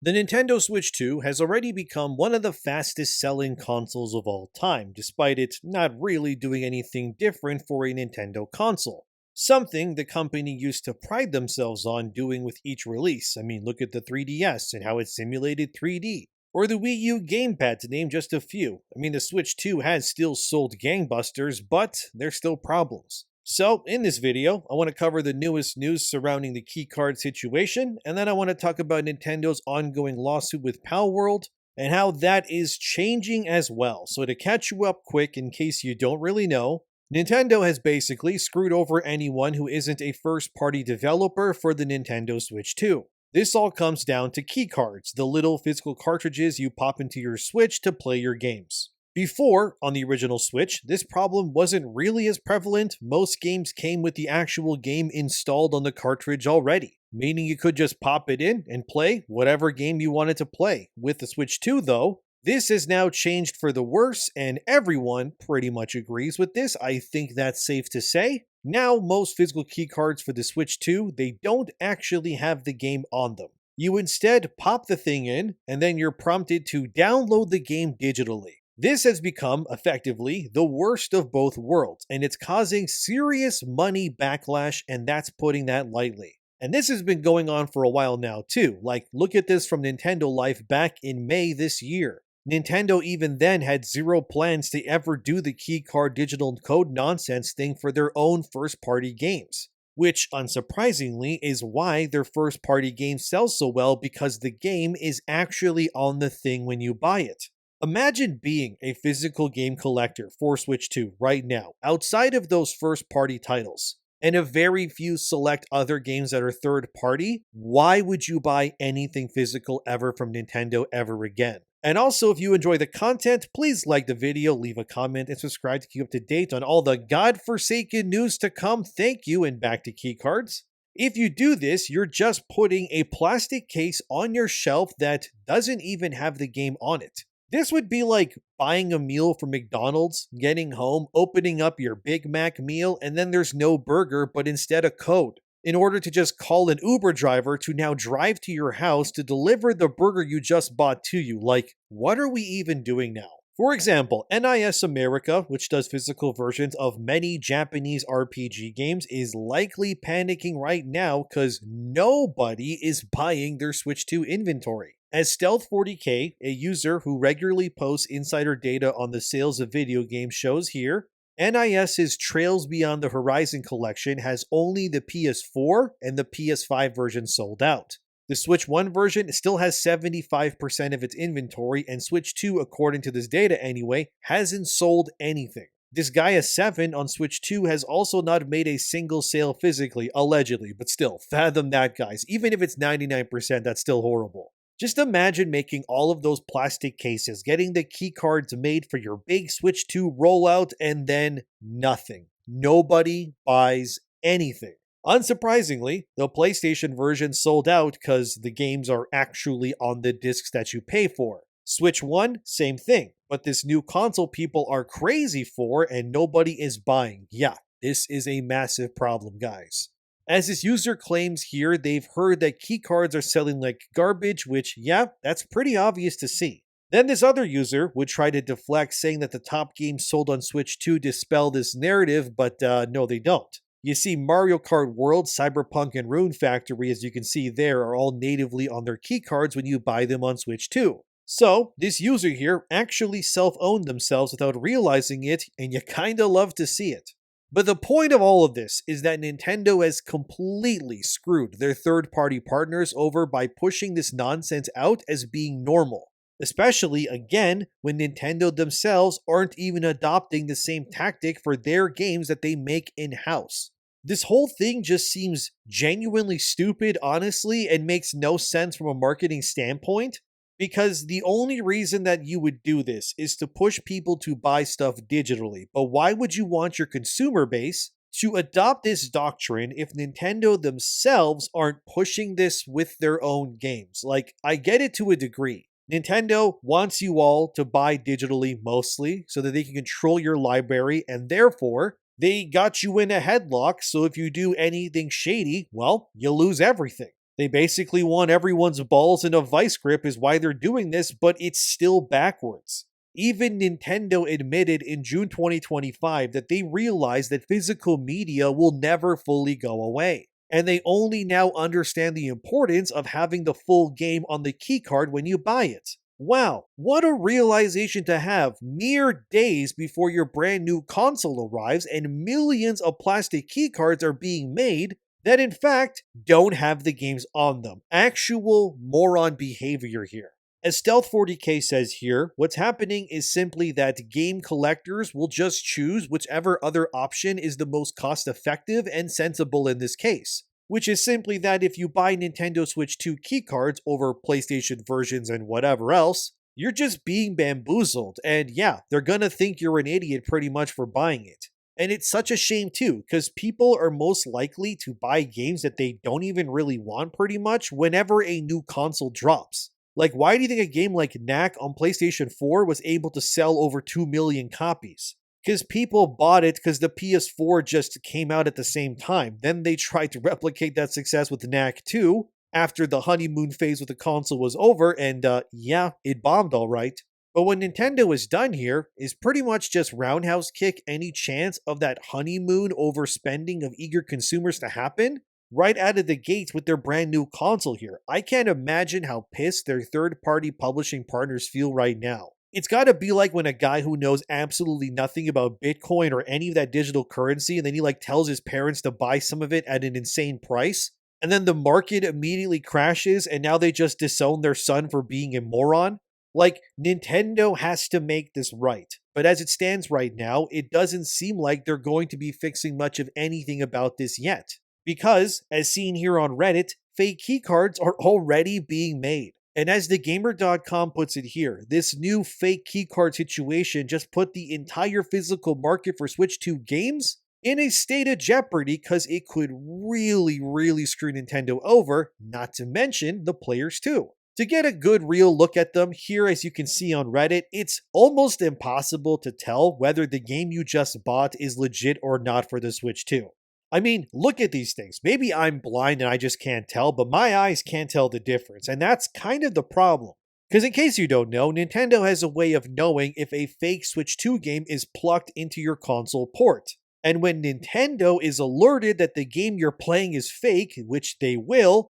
The Nintendo Switch 2 has already become one of the fastest selling consoles of all time, despite it not really doing anything different for a Nintendo console. Something the company used to pride themselves on doing with each release. I mean, look at the 3DS and how it simulated 3D. Or the Wii U gamepad, to name just a few. I mean, the Switch 2 has still sold gangbusters, but there's still problems. So, in this video, I want to cover the newest news surrounding the keycard situation, and then I want to talk about Nintendo's ongoing lawsuit with Palworld and how that is changing as well. So, to catch you up quick, in case you don't really know, Nintendo has basically screwed over anyone who isn't a first party developer for the Nintendo Switch 2. This all comes down to keycards, the little physical cartridges you pop into your Switch to play your games. Before, on the original Switch, this problem wasn't really as prevalent. Most games came with the actual game installed on the cartridge already, meaning you could just pop it in and play whatever game you wanted to play. With the Switch 2, though, this has now changed for the worse, and everyone pretty much agrees with this. I think that's safe to say. Now, most physical keycards for the Switch 2, they don't actually have the game on them. You instead pop the thing in, and then you're prompted to download the game digitally. This has become, effectively, the worst of both worlds, and it's causing serious money backlash, and that's putting that lightly. And this has been going on for a while now, too. Like, look at this from Nintendo Life back in May this year. Nintendo even then had zero plans to ever do the keycard digital code nonsense thing for their own first-party games. Which, unsurprisingly, is why their first-party game sells so well, because the game is actually on the thing when you buy it. Imagine being a physical game collector for Switch 2 right now, outside of those first-party titles, and a very few select other games that are third-party. Why would you buy anything physical ever from Nintendo ever again? And also, if you enjoy the content, please like the video, leave a comment, and subscribe to keep up to date on all the godforsaken news to come. Thank you, and back to keycards. If you do this, you're just putting a plastic case on your shelf that doesn't even have the game on it. This would be like buying a meal from McDonald's, getting home, opening up your Big Mac meal, and then there's no burger, but instead a code, in order to just call an Uber driver to now drive to your house to deliver the burger you just bought to you. Like, what are we even doing now? For example, NIS America, which does physical versions of many Japanese RPG games, is likely panicking right now because nobody is buying their Switch 2 inventory. As Stealth40k, a user who regularly posts insider data on the sales of video games, shows here, NIS's Trails Beyond the Horizon collection has only the PS4 and the PS5 version sold out. The Switch 1 version still has 75% of its inventory, and Switch 2, according to this data anyway, hasn't sold anything. Disgaea 7 on Switch 2 has also not made a single sale physically, allegedly, but still, fathom that, guys. Even if it's 99%, that's still horrible. Just imagine making all of those plastic cases, getting the keycards made for your big Switch 2 rollout, and then nothing. Nobody buys anything. Unsurprisingly, the PlayStation version sold out because the games are actually on the discs that you pay for. Switch 1, same thing, but this new console people are crazy for and nobody is buying. Yeah, this is a massive problem, guys. As this user claims here, they've heard that keycards are selling like garbage, which, yeah, that's pretty obvious to see. Then this other user would try to deflect, saying that the top games sold on Switch 2 dispel this narrative, but no, they don't. You see, Mario Kart World, Cyberpunk, and Rune Factory, as you can see there, are all natively on their keycards when you buy them on Switch 2. So, this user here actually self-owned themselves without realizing it, and you kinda love to see it. But the point of all of this is that Nintendo has completely screwed their third-party partners over by pushing this nonsense out as being normal. Especially, again, when Nintendo themselves aren't even adopting the same tactic for their games that they make in-house. This whole thing just seems genuinely stupid, honestly, and makes no sense from a marketing standpoint. Because the only reason that you would do this is to push people to buy stuff digitally. But why would you want your consumer base to adopt this doctrine if Nintendo themselves aren't pushing this with their own games? Like, I get it to a degree. Nintendo wants you all to buy digitally mostly so that they can control your library, and therefore, they got you in a headlock, so if you do anything shady, well, you lose everything. They basically want everyone's balls in a vice grip, is why they're doing this, but it's still backwards. Even Nintendo admitted in June 2025 that they realized that physical media will never fully go away. And they only now understand the importance of having the full game on the keycard when you buy it. Wow, what a realization to have mere days before your brand new console arrives and millions of plastic keycards are being made that in fact don't have the games on them. Actual moron behavior here. As Stealth 40k says here, what's happening is simply that game collectors will just choose whichever other option is the most cost effective and sensible in this case. Which is simply that if you buy Nintendo Switch 2 keycards over PlayStation versions and whatever else, you're just being bamboozled, and yeah, they're gonna think you're an idiot pretty much for buying it. And it's such a shame too, because people are most likely to buy games that they don't even really want pretty much whenever a new console drops. Like, why do you think a game like Knack on PlayStation 4 was able to sell over 2 million copies? Because people bought it because the PS4 just came out at the same time. Then they tried to replicate that success with Knack 2 after the honeymoon phase with the console was over, and yeah, it bombed alright. But what Nintendo has done here is pretty much just roundhouse kick any chance of that honeymoon overspending of eager consumers to happen right out of the gates with their brand new console here. I can't imagine how pissed their third-party publishing partners feel right now. It's got to be like when a guy who knows absolutely nothing about Bitcoin or any of that digital currency, and then he tells his parents to buy some of it at an insane price, and then the market immediately crashes and now they just disown their son for being a moron. Like, Nintendo has to make this right. But as it stands right now, it doesn't seem like they're going to be fixing much of anything about this yet. Because, as seen here on Reddit, fake keycards are already being made. And as thegamer.com puts it here, this new fake keycard situation just put the entire physical market for Switch 2 games in a state of jeopardy because it could really screw Nintendo over, not to mention the players too. To get a good real look at them, here as you can see on Reddit, it's almost impossible to tell whether the game you just bought is legit or not for the Switch 2. I mean, look at these things. Maybe I'm blind and I just can't tell, but my eyes can't tell the difference, and that's kind of the problem. Because in case you don't know, Nintendo has a way of knowing if a fake Switch 2 game is plugged into your console port. And when Nintendo is alerted that the game you're playing is fake, which they will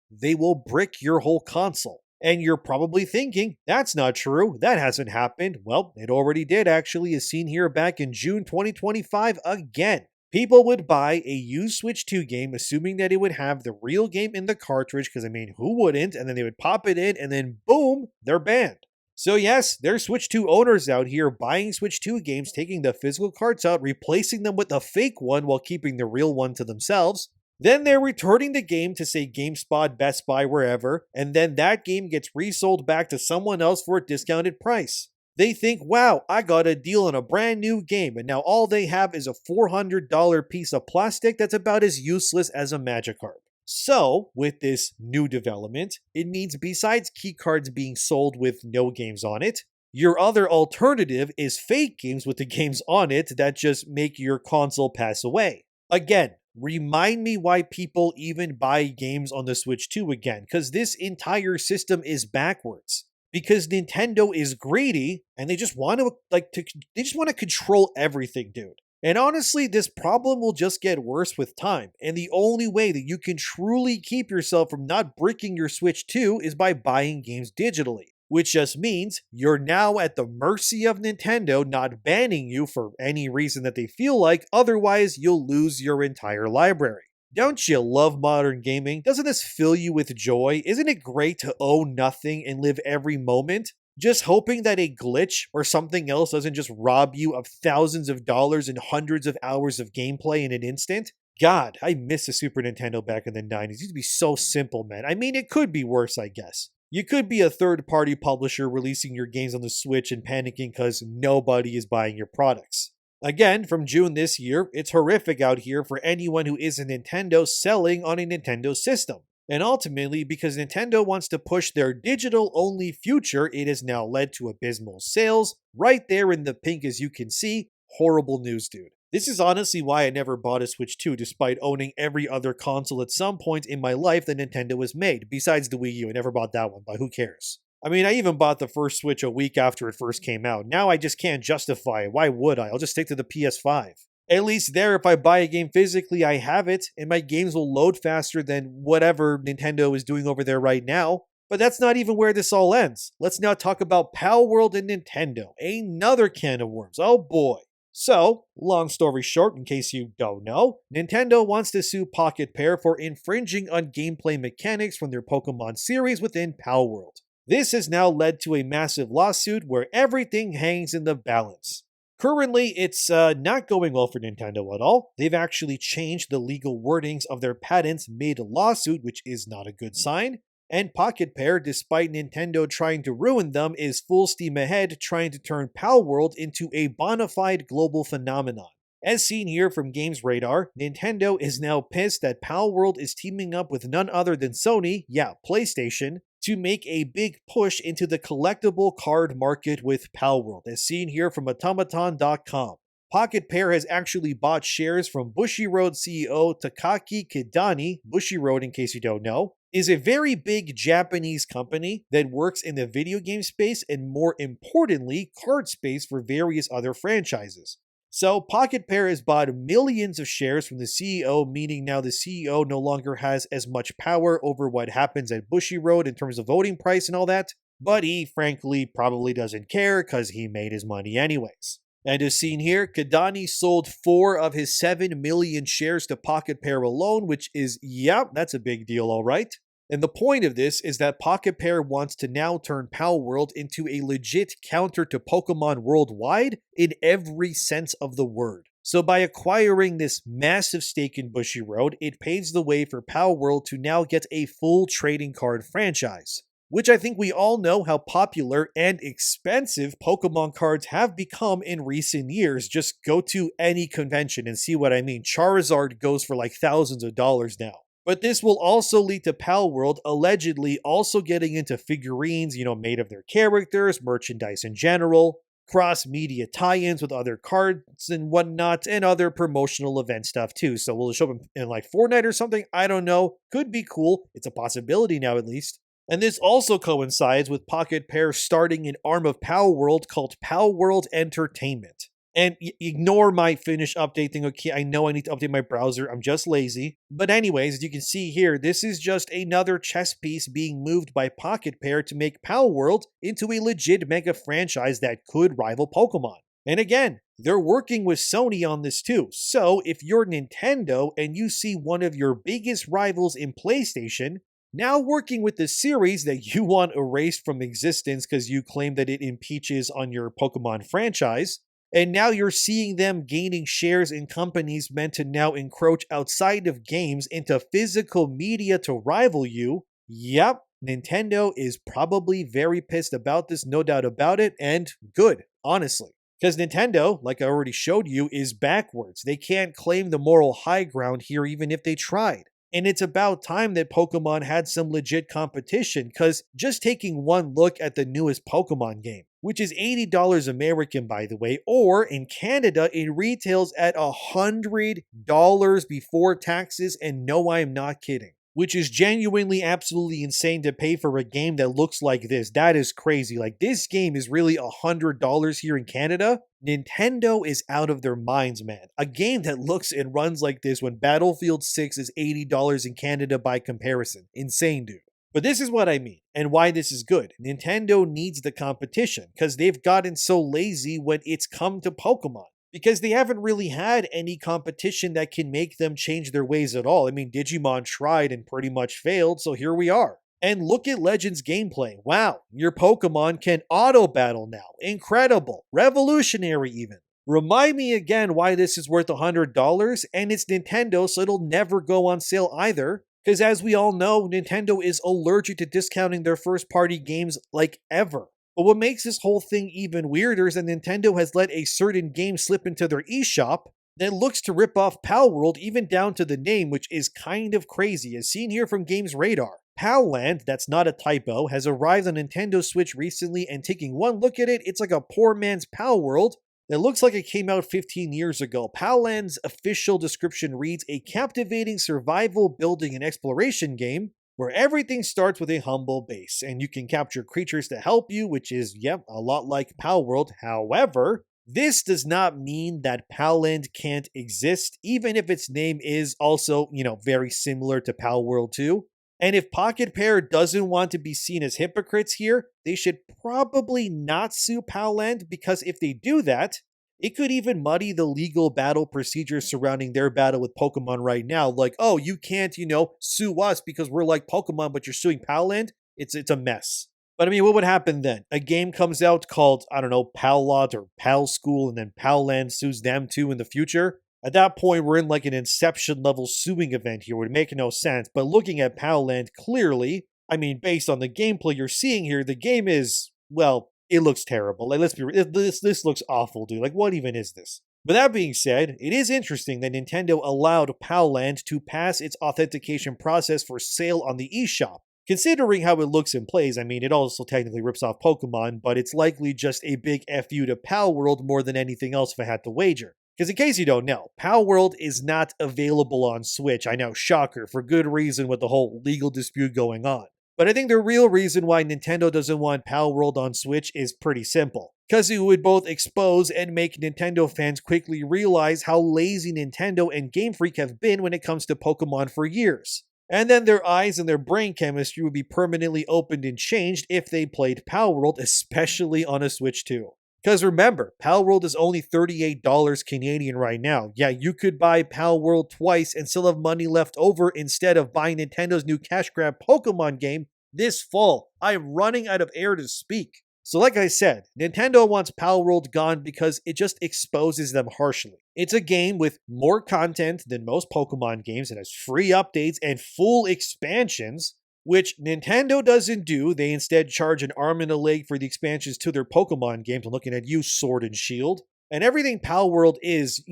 brick your whole console. And you're probably thinking, that's not true, that hasn't happened. Well, it already did actually, as seen here back in June 2025 again. People would buy a used Switch 2 game assuming that it would have the real game in the cartridge, because I mean, who wouldn't? And then they would pop it in and then boom, they're banned. So yes, there's Switch 2 owners out here buying Switch 2 games, taking the physical cards out, replacing them with a fake one while keeping the real one to themselves. Then they're returning the game to say GameSpot, Best Buy, wherever, and then that game gets resold back to someone else for a discounted price. They think, wow, I got a deal on a brand new game, and now all they have is a $400 piece of plastic that's about as useless as a Magikarp. So, with this new development, it means besides keycards being sold with no games on it, your other alternative is fake games with the games on it that just make your console pass away. Again, remind me why people even buy games on the Switch 2 again, because this entire system is backwards. Because Nintendo is greedy and they just want to control everything, dude. And honestly, this problem will just get worse with time. And the only way that you can truly keep yourself from not bricking your Switch 2 is by buying games digitally. Which just means you're now at the mercy of Nintendo not banning you for any reason that they feel like, otherwise you'll lose your entire library. Don't you love modern gaming? Doesn't this fill you with joy? Isn't it great to own nothing and live every moment? Just hoping that a glitch or something else doesn't just rob you of thousands of dollars and hundreds of hours of gameplay in an instant? God, I miss the Super Nintendo back in the 90s. It used to be so simple, man. I mean, it could be worse, I guess. You could be a third-party publisher releasing your games on the Switch and panicking because nobody is buying your products. Again, from June this year, it's horrific out here for anyone who isn't Nintendo selling on a Nintendo system. And ultimately, because Nintendo wants to push their digital-only future, it has now led to abysmal sales. Right there in the pink as you can see, horrible news, dude. This is honestly why I never bought a Switch 2 despite owning every other console at some point in my life that Nintendo has made. Besides the Wii U, I never bought that one, but who cares? I mean, I even bought the first Switch a week after it first came out. Now I just can't justify it. Why would I? I'll just stick to the PS5. At least there, if I buy a game physically, I have it, and my games will load faster than whatever Nintendo is doing over there right now. But that's not even where this all ends. Let's now talk about Palworld and Nintendo. Another can of worms. Oh boy. So, long story short, in case you don't know, Nintendo wants to sue Pocket Pair for infringing on gameplay mechanics from their Pokemon series within Palworld. This has now led to a massive lawsuit where everything hangs in the balance. Currently, it's not going well for Nintendo at all. They've actually changed the legal wordings of their patents mid-lawsuit, which is not a good sign. And Pocket Pair, despite Nintendo trying to ruin them, is full steam ahead trying to turn Palworld into a bona fide global phenomenon. As seen here from Games Radar, Nintendo is now pissed that Palworld is teaming up with none other than Sony, yeah, PlayStation, to make a big push into the collectible card market with Palworld, as seen here from automaton.com. Pocket Pair has actually bought shares from Bushiroad CEO Takaki Kidani. Bushiroad, in case you don't know, is a very big Japanese company that works in the video game space and, more importantly, card space for various other franchises. So Pocket Pair has bought millions of shares from the CEO, meaning now the CEO no longer has as much power over what happens at Bushiroad in terms of voting price and all that, but he frankly probably doesn't care because he made his money anyways. And as seen here, Kidani sold 4 of his 7 million shares to Pocket Pair alone, which is, yeah, that's a big deal, alright. And the point of this is that Pocket Pair wants to now turn Palworld into a legit counter to Pokemon worldwide in every sense of the word. So by acquiring this massive stake in Bushiroad, it paves the way for Palworld to now get a full trading card franchise, which I think we all know how popular and expensive Pokemon cards have become in recent years. Just go to any convention and see what I mean. Charizard goes for like thousands of dollars now. But this will also lead to Palworld allegedly also getting into figurines, made of their characters, merchandise in general, cross-media tie-ins with other cards and whatnot, and other promotional event stuff too. So will it show up in like Fortnite or something? I don't know. Could be cool. It's a possibility now at least. And this also coincides with Pocket Pair starting an arm of Palworld called Palworld Entertainment. And ignore my Finish update thing, okay? I know I need to update my browser, I'm just lazy. But anyways, as you can see here, this is just another chess piece being moved by Pocket Pair to make Palworld into a legit mega franchise that could rival Pokemon. And again, they're working with Sony on this too. So if you're Nintendo and you see one of your biggest rivals in PlayStation now working with the series that you want erased from existence because you claim that it impeaches on your Pokemon franchise, and now you're seeing them gaining shares in companies meant to now encroach outside of games into physical media to rival you, yep, Nintendo is probably very pissed about this, no doubt about it, and good, honestly. Because Nintendo, like I already showed you, is backwards. They can't claim the moral high ground here even if they tried. And it's about time that Pokemon had some legit competition, because just taking one look at the newest Pokemon game, which is $80 American by the way, or in Canada it retails at $100 before taxes, and no, I am not kidding. Which is genuinely absolutely insane to pay for a game that looks like this. That is crazy. Like, this game is really $100 here in Canada. Nintendo is out of their minds, man. A game that looks and runs like this when Battlefield 6 is $80 in Canada by comparison. Insane, dude. But this is what I mean, and why this is good. Nintendo needs the competition, because they've gotten so lazy when it's come to Pokemon. Because they haven't really had any competition that can make them change their ways at all. I mean, Digimon tried and pretty much failed, so here we are. And look at Legends gameplay. Wow, your Pokemon can auto-battle now. Incredible. Revolutionary even. Remind me again why this is worth $100, and it's Nintendo, so it'll never go on sale either. Because as we all know, Nintendo is allergic to discounting their first-party games like ever. But what makes this whole thing even weirder is that Nintendo has let a certain game slip into their eShop that looks to rip off Palworld even down to the name, which is kind of crazy, as seen here from Games Radar. Palland, that's not a typo, has arrived on Nintendo Switch recently, and taking one look at it, it's like a poor man's Palworld that looks like it came out 15 years ago. Palworld's official description reads, a captivating survival, building, and exploration game where everything starts with a humble base, and you can capture creatures to help you, which is, yep, a lot like Palworld. However, this does not mean that Palland can't exist, even if its name is also, very similar to Palworld 2. And if Pocket Pair doesn't want to be seen as hypocrites here, they should probably not sue Palland, because if they do that, it could even muddy the legal battle procedures surrounding their battle with Pokemon right now. Like, oh, you can't, sue us because we're like Pokemon, but you're suing Palland? It's a mess. But I mean, what would happen then? A game comes out called, I don't know, Pallot or Pal School, and then Palland sues them too in the future? At that point, we're in like an Inception level suing event here. It would make no sense. But looking at Palland, clearly, I mean, based on the gameplay you're seeing here, the game is, well, it looks terrible. Like, let's be real, this looks awful, dude. Like, what even is this? But that being said, it is interesting that Nintendo allowed Palland to pass its authentication process for sale on the eShop. Considering how it looks and plays, I mean, it also technically rips off Pokemon, but it's likely just a big FU to Palworld more than anything else if I had to wager. Because in case you don't know, Palworld is not available on Switch. I know, shocker, for good reason with the whole legal dispute going on. But I think the real reason why Nintendo doesn't want Palworld on Switch is pretty simple. Because it would both expose and make Nintendo fans quickly realize how lazy Nintendo and Game Freak have been when it comes to Pokemon for years. And then their eyes and their brain chemistry would be permanently opened and changed if they played Palworld, especially on a Switch 2. Because remember, Palworld is only $38 Canadian right now. Yeah, you could buy Palworld twice and still have money left over instead of buying Nintendo's new cash grab Pokemon game this fall. I'm running out of air to speak. So like I said, Nintendo wants Palworld gone because it just exposes them harshly. It's a game with more content than most Pokemon games. It has free updates and full expansions, which Nintendo doesn't do. They instead charge an arm and a leg for the expansions to their Pokemon games. I'm looking at you, Sword and Shield. And everything Palworld is,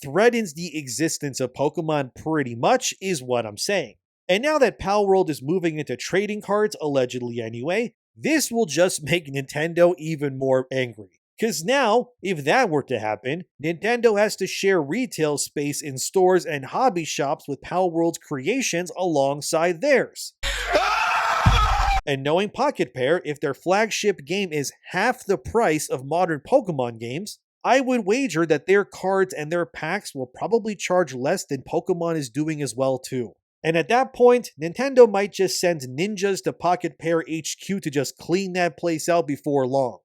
threatens the existence of Pokemon pretty much, is what I'm saying. And now that Palworld is moving into trading cards, allegedly anyway, this will just make Nintendo even more angry. Because now, if that were to happen, Nintendo has to share retail space in stores and hobby shops with Palworld's creations alongside theirs. And knowing Pocket Pair, if their flagship game is half the price of modern Pokemon games, I would wager that their cards and their packs will probably charge less than Pokemon is doing as well too. And at that point, Nintendo might just send ninjas to Pocket Pair HQ to just clean that place out before long.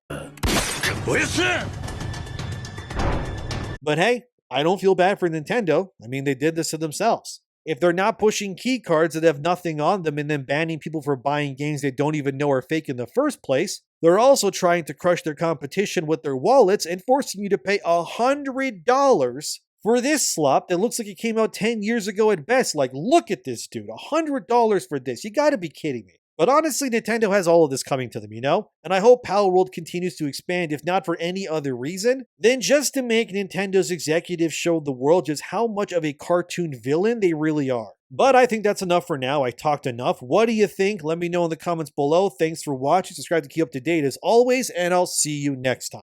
But hey, I don't feel bad for Nintendo. I mean, they did this to themselves. If they're not pushing key cards that have nothing on them and then banning people for buying games they don't even know are fake in the first place, they're also trying to crush their competition with their wallets and forcing you to pay $100 for this slop that looks like it came out 10 years ago at best. Like, look at this, dude. $100 for this. You gotta be kidding me. But honestly, Nintendo has all of this coming to them, And I hope Palworld continues to expand, if not for any other reason, then just to make Nintendo's executives show the world just how much of a cartoon villain they really are. But I think that's enough for now. I talked enough. What do you think? Let me know in the comments below. Thanks for watching. Subscribe to keep up to date as always, and I'll see you next time.